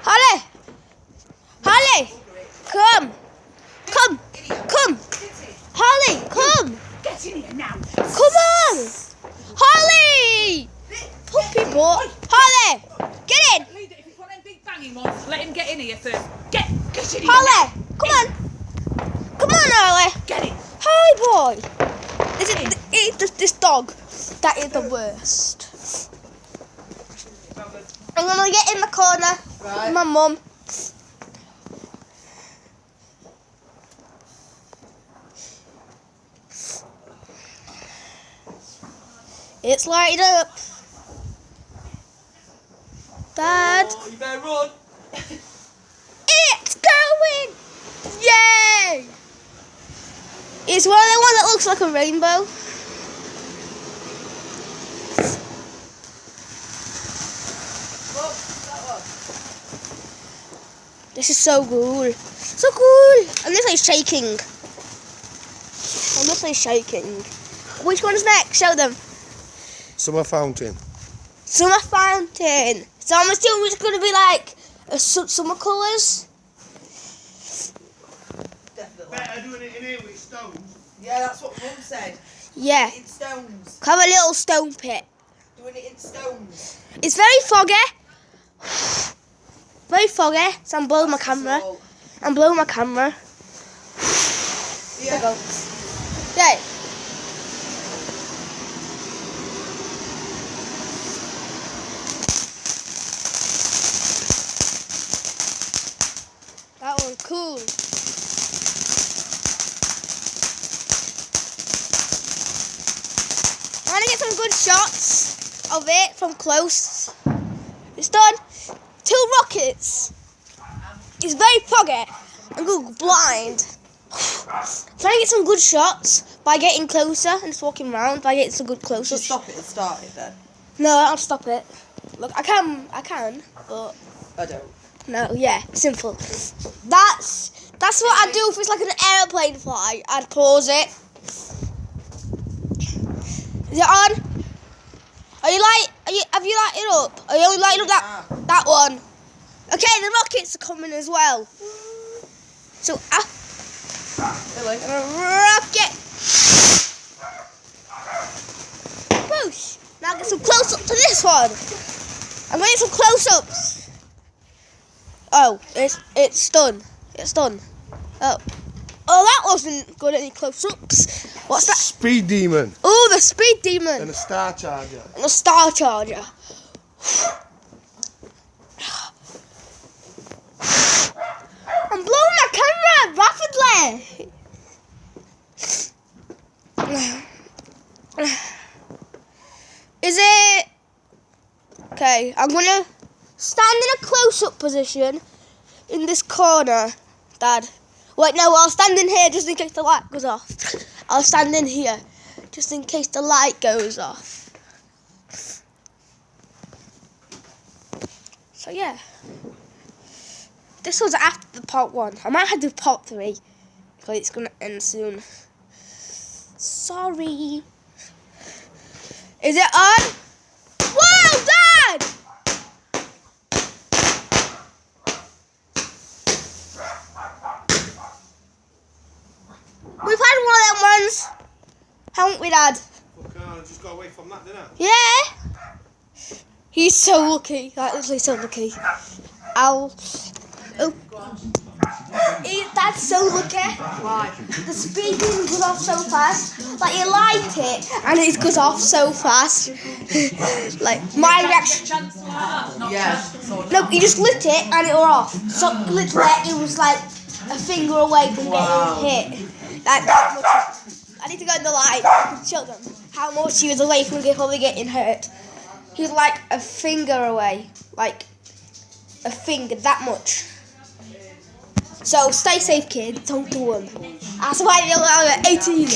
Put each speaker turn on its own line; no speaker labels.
Holly! Holly! Come! Come! Come! Holly, come!
Get in here now.
Come on! Holly! Puppy boy! Holly! Get in!
Leave it. If he's one of them big banging ones, let him get in here first. Get in here.
Holly! Come on! Come on, Holly!
Get in.
Holly boy! This dog, that is the worst. I'm gonna get in the corner with my mum. It's lighted up. Dad.
Oh, you better run.
It's going! Yay! It's one of the ones that looks like a rainbow. This is so cool. So cool! And this one's shaking. And this one's shaking. Which one's next? Show them.
Summer fountain.
Summer fountain. So I'm assuming it's going to be like summer colours.
Definitely.
Better doing it in here with stones.
Yeah, that's what Mum said.
Yeah.
In stones.
Have a little stone pit.
Doing it in stones.
It's very foggy. Very foggy. So I'm blowing my camera.
So,
I'm blowing my camera. There
yeah.
you go. Yay. That was cool. I want to get some good shots of it from close. It's done. 2 rockets. It's very foggy. I'm going blind. Trying to get some good shots by getting closer and just walking around by getting some good
Just
close-ups.
stop it and start it then.
No, I'll stop it. Look, I can, but
I don't.
no, yeah, simple. That's what I'd do if it's like an airplane flight. I'd pause it. Is it on? Have you lighted up? Are you only lighting up that one? Okay, the rockets are coming as well. So
Really?
rocket. Whoosh. Now get some close up to this one. I'm getting some close ups. Oh, it's done. It's done. Oh, that wasn't good. Any close ups? What's that?
Speed demon.
Oh, the speed demon
And a star charger.
and the star charger. I'm blowing my camera rapidly. Is it? Okay, I'm gonna stand in a close-up position in this corner, Dad. Wait, no, I'll stand in here just in case the light goes off. I'll stand in here just in case the light goes off. So yeah, this was after the part 1. I might have to do part 3 because it's gonna end soon. Sorry. Is it on? Wow, Dad! We've had one of them ones, haven't we, Dad?
Okay, I just got away from that, didn't I?
Yeah. He's so lucky. Like, literally so lucky. Dad's so lucky.
Why?
The speed demon goes off so fast. Like, you light it and it goes off so fast. Like, my reaction.
Yeah.
No, you just lit it and it were off. So, literally, it was like a finger away from getting hit. Like, that much. I need to go in the light and show them how much he was away from probably getting hurt. He was like a finger away. Like, a finger, that much. So, stay safe, kids. Don't do them. That's why you're 18.